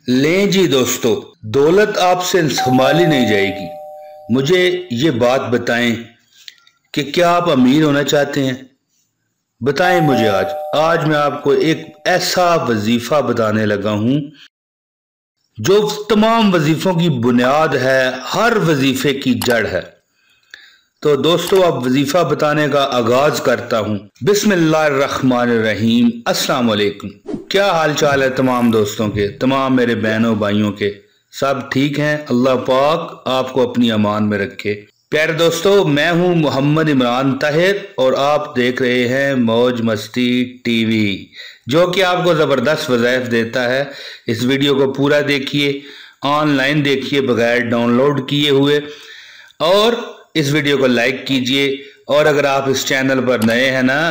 लें जी दोस्तों, दौलत आपसे संभाली नहीं जाएगी। मुझे ये बात बताएं कि क्या आप अमीर होना चाहते हैं? बताएं मुझे। आज मैं आपको एक ऐसा वजीफा बताने लगा हूं जो तमाम वजीफों की बुनियाद है, हर वजीफे की जड़ है। तो दोस्तों, अब वजीफा बताने का आगाज करता हूं। बिस्मिल्लाहिर्रहमानिर्रहीम। अस्सलाम वालेकुम। क्या हाल चाल है तमाम दोस्तों के, तमाम मेरे बहनों भाइयों के? सब ठीक हैं? अल्लाह पाक आपको अपनी अमान में रखे। प्यारे दोस्तों, मैं हूं मोहम्मद इमरान ताहिर और आप देख रहे हैं मौज मस्ती टीवी, जो कि आपको ज़बरदस्त वज़ाइफ देता है। इस वीडियो को पूरा देखिए, ऑनलाइन देखिए बगैर डाउनलोड किए हुए, और इस वीडियो को लाइक कीजिए। और अगर आप इस चैनल पर नए हैं ना,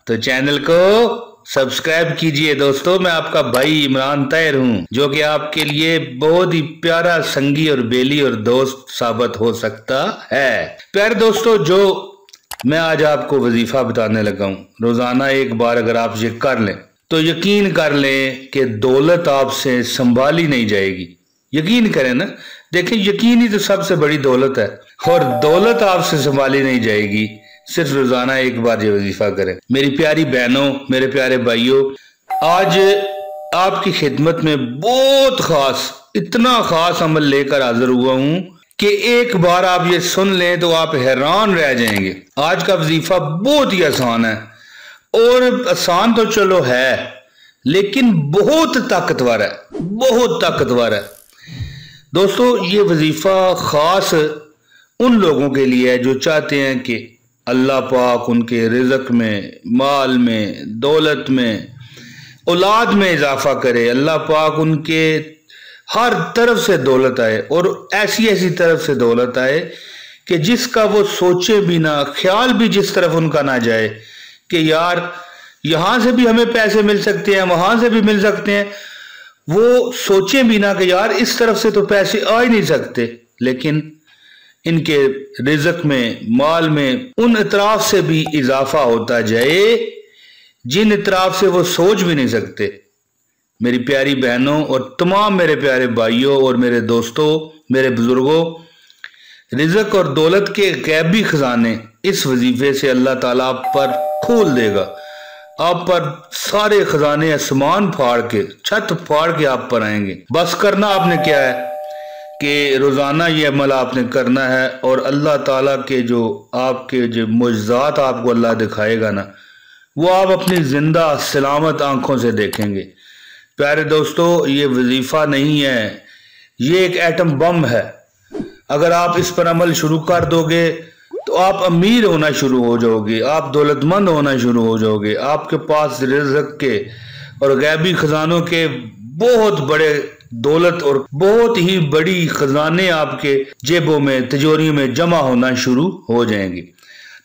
तो चैनल को सब्सक्राइब कीजिए। दोस्तों, मैं आपका भाई इमरान ताहिर हूं, जो कि आपके लिए बहुत ही प्यारा संगी और बेली और दोस्त साबित हो सकता है। प्यारे दोस्तों, जो मैं आज आपको वजीफा बताने लगा हूं, रोजाना एक बार अगर आप ये कर लें तो यकीन कर लें कि दौलत आपसे संभाली नहीं जाएगी। यकीन करें ना, देखें, यकीन ही तो सबसे बड़ी दौलत है, और दौलत आपसे संभाली नहीं जाएगी। सिर्फ रोजाना एक बार ये वजीफा करें। मेरी प्यारी बहनों, मेरे प्यारे भाइयों, आज आपकी खिदमत में बहुत खास, इतना खास अमल लेकर हाजिर हुआ हूं कि एक बार आप ये सुन लें तो आप हैरान रह जाएंगे। आज का वजीफा बहुत ही आसान है, और आसान तो चलो है, लेकिन बहुत ताकतवर है, बहुत ताकतवर है। दोस्तों, ये वजीफा खास उन लोगों के लिए है जो चाहते हैं कि अल्लाह पाक उनके रिज़्क़ में, माल में, दौलत में, औलाद में इजाफा करे। अल्लाह पाक उनके हर तरफ से दौलत आए, और ऐसी ऐसी तरफ से दौलत आए कि जिसका वो सोचे भी ना, ख्याल भी जिस तरफ उनका ना जाए कि यार यहां से भी हमें पैसे मिल सकते हैं, वहां से भी मिल सकते हैं, वो सोचे भी ना कि यार इस तरफ से तो पैसे आ ही नहीं सकते, लेकिन इनके रिज़्क़ में, माल में उन इतराफ से भी इजाफा होता जाए जिन इतराफ से वो सोच भी नहीं सकते। मेरी प्यारी बहनों और तमाम मेरे प्यारे भाइयों और मेरे दोस्तों, मेरे बुजुर्गों, रिज़्क़ और दौलत के गैबी खजाने इस वजीफे से अल्लाह ताला आप पर खोल देगा। आप पर सारे खजाने आसमान फाड़ के, छत फाड़ के आप पर आएंगे। बस करना आपने क्या है कि रोजाना ये अमल आपने करना है, और अल्लाह ताला के जो आपके जो मुअज्जिज़ात आपको अल्लाह दिखाएगा ना, वो आप अपनी जिंदा सलामत आंखों से देखेंगे। प्यारे दोस्तों, ये वजीफा नहीं है, ये एक एटम बम है। अगर आप इस पर अमल शुरू कर दोगे तो आप अमीर होना शुरू हो जाओगे, आप दौलतमंद होना शुरू हो जाओगे। आपके पास रिज़्क़ के और गैबी खजानों के बहुत बड़े दौलत और बहुत ही बड़ी खजाने आपके जेबों में, तिजोरियों में जमा होना शुरू हो जाएंगे।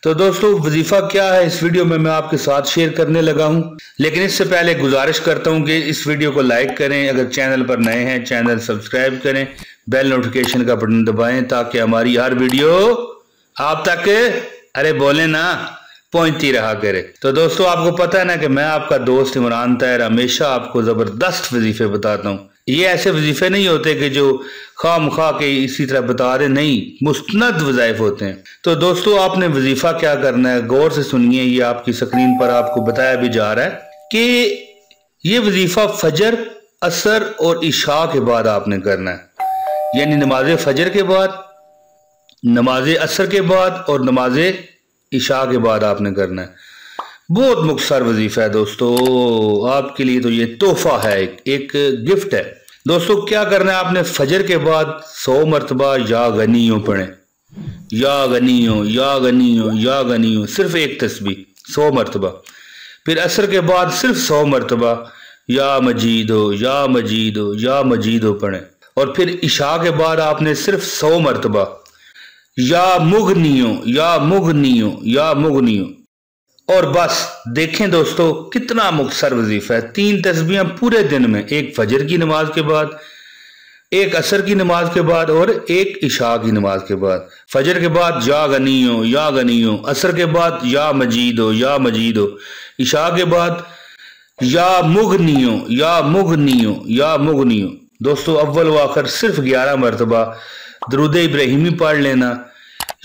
तो दोस्तों, वजीफा क्या है इस वीडियो में मैं आपके साथ शेयर करने लगा हूं, लेकिन इससे पहले गुजारिश करता हूं कि इस वीडियो को लाइक करें। अगर चैनल पर नए हैं, चैनल सब्सक्राइब करें, बेल नोटिफिकेशन का बटन दबाएं, ताकि हमारी हर वीडियो आप तक, अरे बोले ना, पहुंचती रहा करे। तो दोस्तों, आपको पता है ना कि मैं आपका दोस्त इमरान ताहिर हमेशा आपको जबरदस्त वजीफे बताता हूँ। ये ऐसे वजीफे नहीं होते कि जो खामखा के इसी तरह बता रहे, नहीं, मुस्तनद वज़ाइफ होते हैं। तो दोस्तों, आपने वजीफा क्या करना है, गौर से सुनिए। ये आपकी स्क्रीन पर आपको बताया भी जा रहा है कि ये वजीफा फजर, असर और इशा के बाद आपने करना है। यानी नमाज फजर के बाद, नमाज असर के बाद और नमाज इशा के बाद आपने करना है। बहुत मुख्तसर वजीफा है दोस्तों, आपके लिए तो ये तोहफा है, एक गिफ्ट है। दोस्तों, क्या करना है आपने, फजर के बाद 100 मरतबा या गनियो पढ़ें। या गनियो, या गनियो, या गनियो, सिर्फ एक तस्बीह 100 मरतबा। फिर असर के बाद सिर्फ 100 मरतबा या मजीदो, या मजीदो, या मजीदो पढ़ें। और फिर इशा के बाद आपने सिर्फ 100 मरतबा या मुगनियो, या मुगनियो, या मुगनियो। और बस देखें दोस्तों, कितना मुख्तसर वजीफा है। 3 तस्बीहां पूरे दिन में, एक फजर की नमाज के बाद, एक असर की नमाज के बाद और एक इशा की नमाज के बाद। फजर के बाद या गनियो, या गनियो, असर के बाद या मजीदो, या मजीदो, इशा के बाद या मुगनियो, या मुगनियो, या मुगनियो। दोस्तों अव्वल व आखिर सिर्फ 11 मरतबा दरूद इब्राहिमी पढ़ लेना।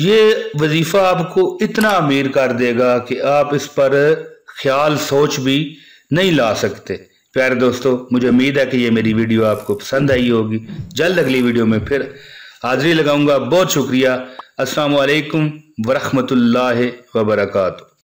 ये वजीफ़ा आपको इतना अमीर कर देगा कि आप इस पर ख्याल सोच भी नहीं ला सकते। प्यारे दोस्तों, मुझे उम्मीद है कि ये मेरी वीडियो आपको पसंद आई होगी। जल्द अगली वीडियो में फिर हाजिरी लगाऊंगा। बहुत शुक्रिया। अस्सलामु अलैकुम वरहमतुल्लाहि वबरकातुहू।